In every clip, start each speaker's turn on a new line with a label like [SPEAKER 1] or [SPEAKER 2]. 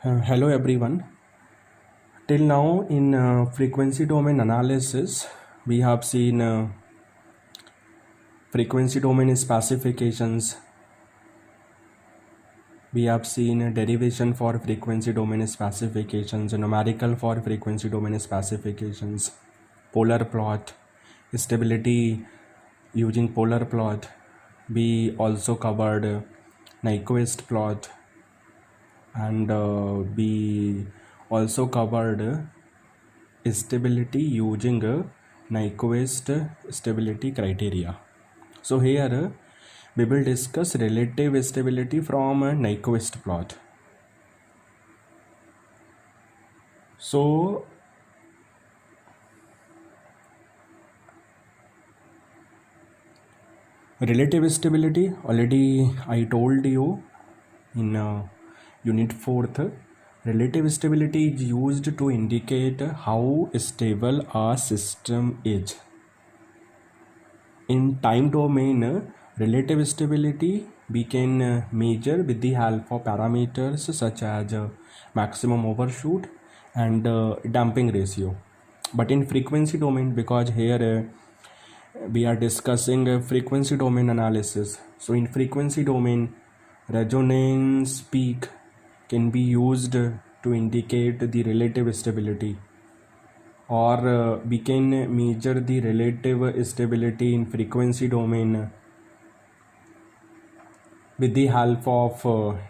[SPEAKER 1] Hello everyone. Till now in frequency domain analysis, we have seen frequency domain specifications. We have seen derivation for frequency domain specifications, numerical for frequency domain specifications, polar plot, stability using polar plot. We also covered Nyquist plot, and we also covered stability using Nyquist stability criteria. So here we will discuss relative stability from a Nyquist plot. So relative stability, already I told you in unit 4th. Relative stability is used to indicate how stable a system is. In time domain, relative stability we can measure with the help of parameters such as maximum overshoot and damping ratio. But in frequency domain, because here we are discussing frequency domain analysis, so in frequency domain, resonance peak can be used to indicate the relative stability, or we can measure the relative stability in frequency domain with the help of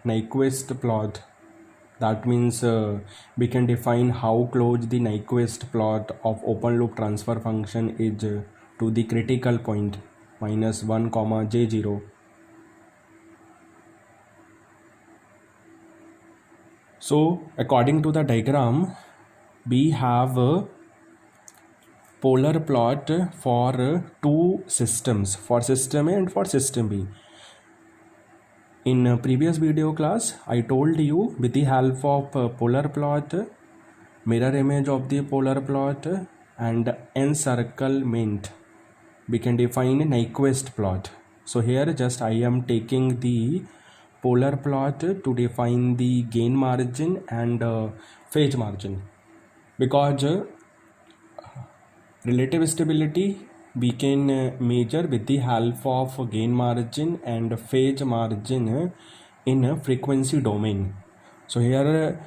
[SPEAKER 1] Nyquist plot. That means we can define how close the Nyquist plot of open loop transfer function is to the critical point -1 comma j0. So according to the diagram, we have a polar plot for two systems, for system A and for system B. In previous video class, I told you with the help of polar plot, mirror image of the polar plot and encirclement, we can define a Nyquist plot. So here just I am taking the polar plot to define the gain margin and phase margin, because relative stability we can measure with the help of gain margin and phase margin in a frequency domain. So here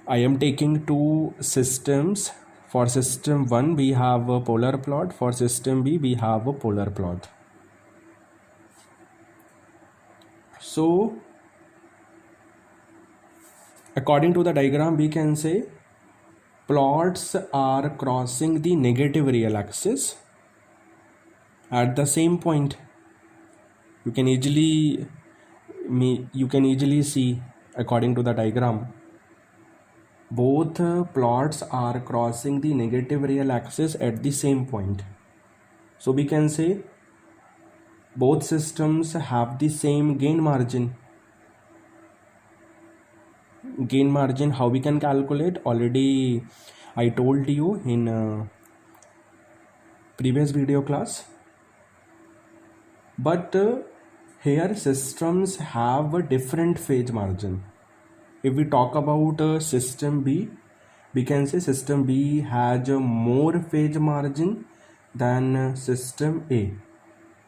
[SPEAKER 1] I am taking two systems. For system 1 we have a polar plot, for system B we have a polar plot. So according to the diagram, we can say plots are crossing the negative real axis at the same point. You can easily see according to the diagram, both plots are crossing the negative real axis at the same point. So we can say both systems have the same gain margin. Gain margin, how we can calculate, already I told you in previous video class. But here systems have a different phase margin. If we talk about system B, we can say system B has a more phase margin than system A.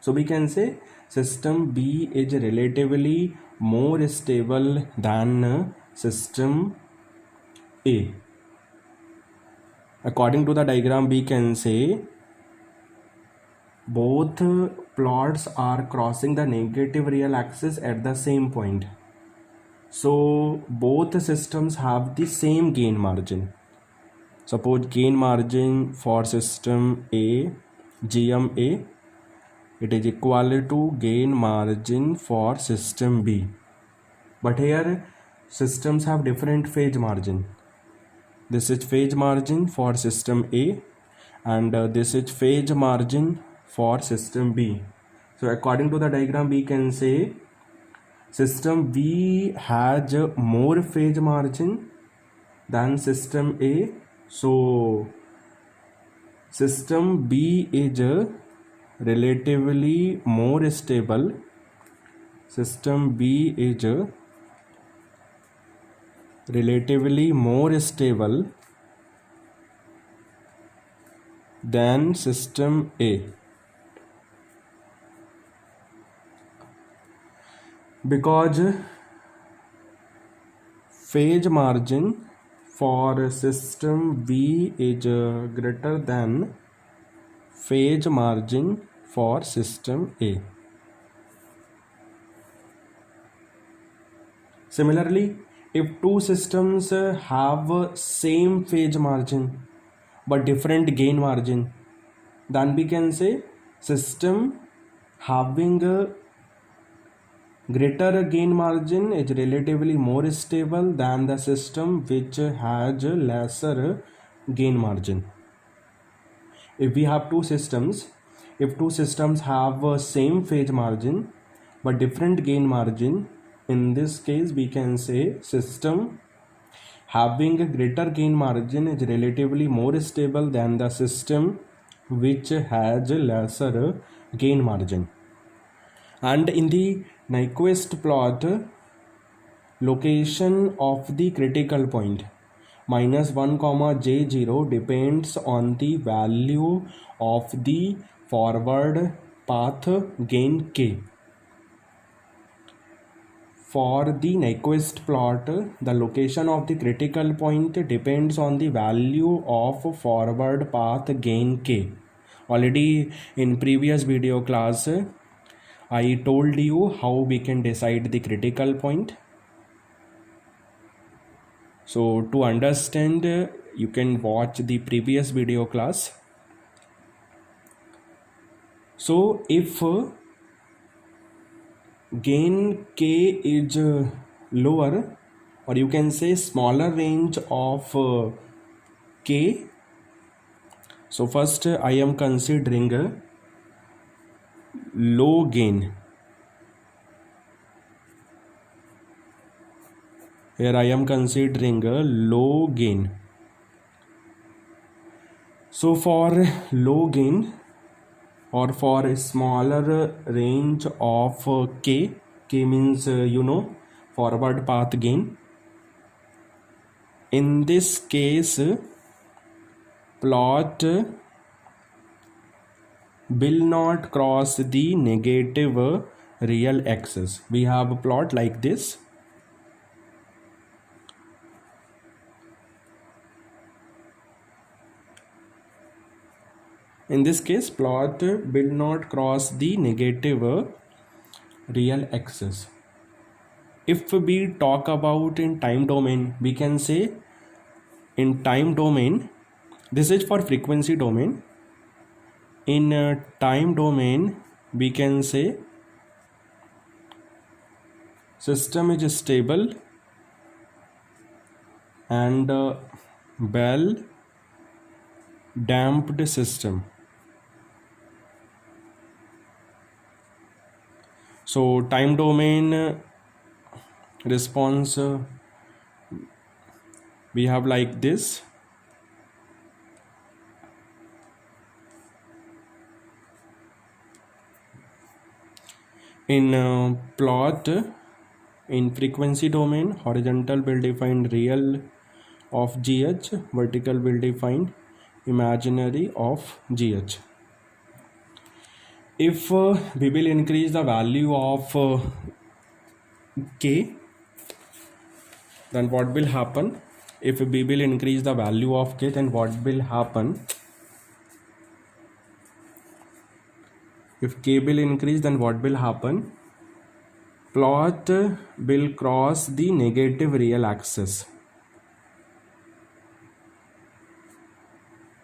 [SPEAKER 1] So we can say system B is relatively more stable than system A. According to the diagram, we can say both plots are crossing the negative real axis at the same point. So both systems have the same gain margin. Suppose gain margin for system A, GMA, it is equal to gain margin for system B. But here systems have different phase margin. This is phase margin for system A, and this is phase margin for system B. So according to the diagram, we can say system B has more phase margin than system A. So system B is relatively more stable. System B is relatively more stable than system A, because phase margin for system B is greater than phase margin for system A. Similarly, if two systems have same phase margin but different gain margin, then we can say system having a greater gain margin is relatively more stable than the system which has lesser gain margin. If we have two systems, if two systems have same phase margin but different gain margin, in this case we can say system having a greater gain margin is relatively more stable than the system which has lesser gain margin. And in the Nyquist plot, location of the critical point -1 comma j0 depends on the value of the forward path gain k. For the Nyquist plot, the location of the critical point depends on the value of forward path gain k. Already in previous video class, I told you how we can decide the critical point. So to understand, you can watch the previous video class. So if gain k is lower, or you can say smaller range of k, so first I am considering low gain. Here I am considering a low gain. So for low gain, or for a smaller range of k means forward path gain. In this case, plot will not cross the negative real axis. We have a plot like this. In this case, plot will not cross the negative real axis. If we talk about in time domain, we can say in time domain, this is for frequency domain. In time domain, we can say system is stable and well damped system. So time domain response we have like this. In plot, in frequency domain, horizontal will define real of GH, vertical will define imaginary of GH. If we will increase the value of k, then what will happen? If we will increase the value of k, then what will happen? If k will increase, then what will happen? Plot will cross the negative real axis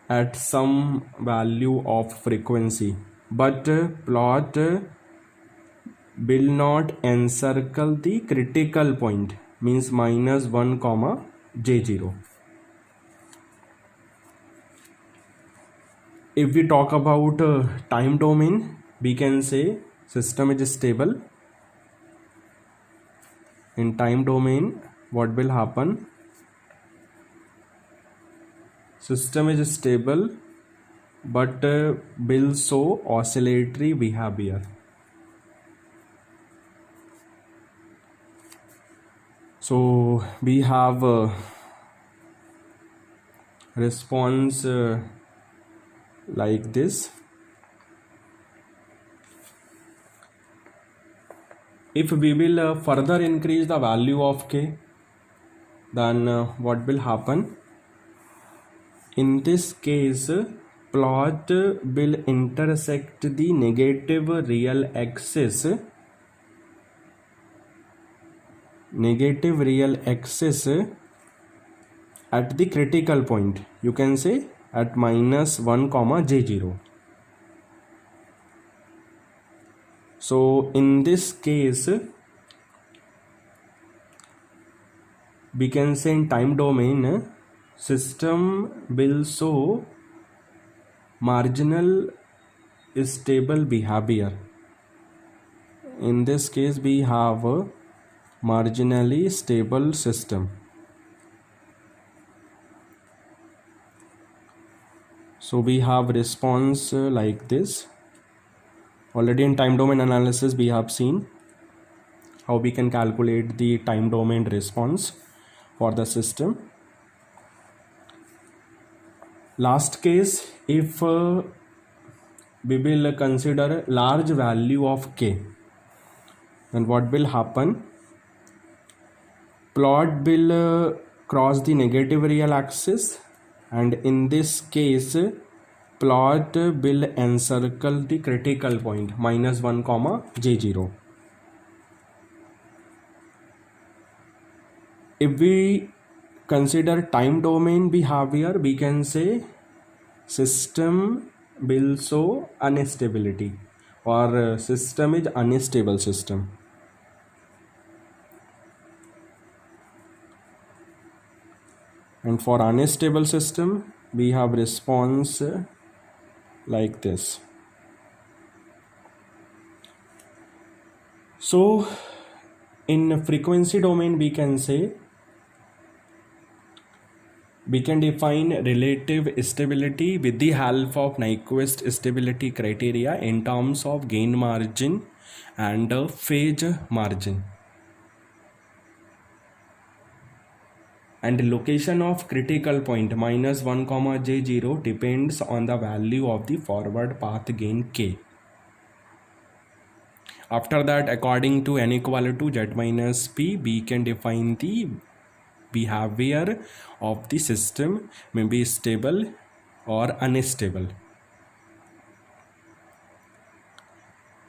[SPEAKER 1] at some value of frequency, but plot will not encircle the critical point, means -1 comma j0. If we talk about time domain, we can say system is stable. In time domain, what will happen? System is stable but will show oscillatory behavior. So we have response like this. If we will further increase the value of k, then what will happen? In this case, plot will intersect the negative real axis at the critical point. You can say at -1 comma j0. So in this case, we can say in time domain, system will show marginal stable behavior. In this case, we have a marginally stable system. So we have response like this. Already in time domain analysis, we have seen how we can calculate the time domain response for the system. Last case, if we will consider large value of k, then what will happen? Plot will cross the negative real axis, and in this case, plot will encircle the critical point -1 comma j0. If we consider time domain behavior, we can say system will show instability, or system is unstable system. And for unstable system, we have response like this. So in frequency domain, we can say, we can define relative stability with the help of Nyquist stability criteria in terms of gain margin and phase margin. And the location of critical point -1 comma j0 depends on the value of the forward path gain k. After that, according to n equal to z minus p, we can define the behavior of the system, may be stable or unstable.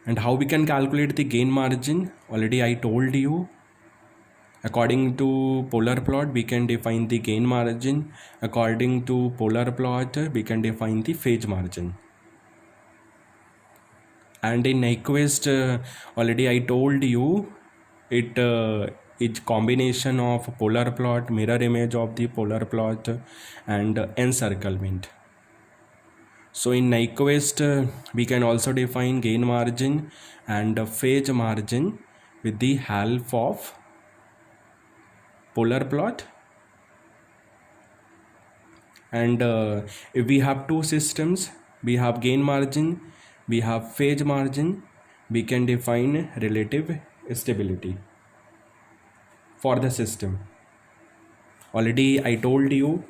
[SPEAKER 1] And how we can calculate the gain margin? Already I told you. According to polar plot, we can define the gain margin. According to polar plot, we can define the phase margin. And in Nyquist, already I told you, it is combination of polar plot, mirror image of the polar plot, and encirclement. So in Nyquist, we can also define gain margin and phase margin with the help of polar plot. And if we have two systems, we have gain margin, we have phase margin, we can define relative stability for the system. Already I told you,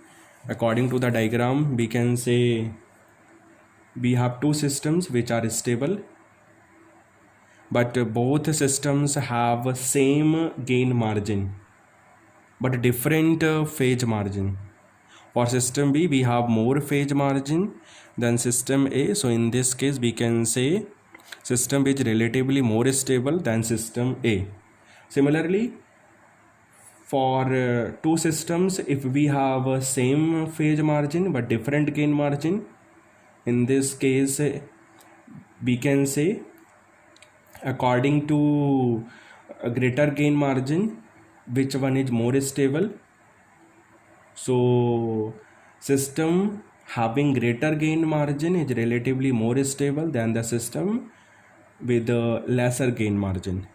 [SPEAKER 1] according to the diagram, we can say we have two systems which are stable, but both systems have same gain margin but different phase margin. For system B, we have more phase margin than system A. So in this case, we can say system B is relatively more stable than system A. Similarly, for two systems, if we have same phase margin but different gain margin, in this case, we can say according to a greater gain margin, which one is more stable. So system having greater gain margin is relatively more stable than the system with a lesser gain margin.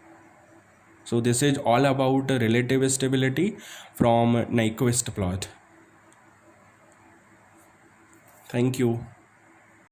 [SPEAKER 1] So this is all about relative stability from Nyquist plot. Thank you.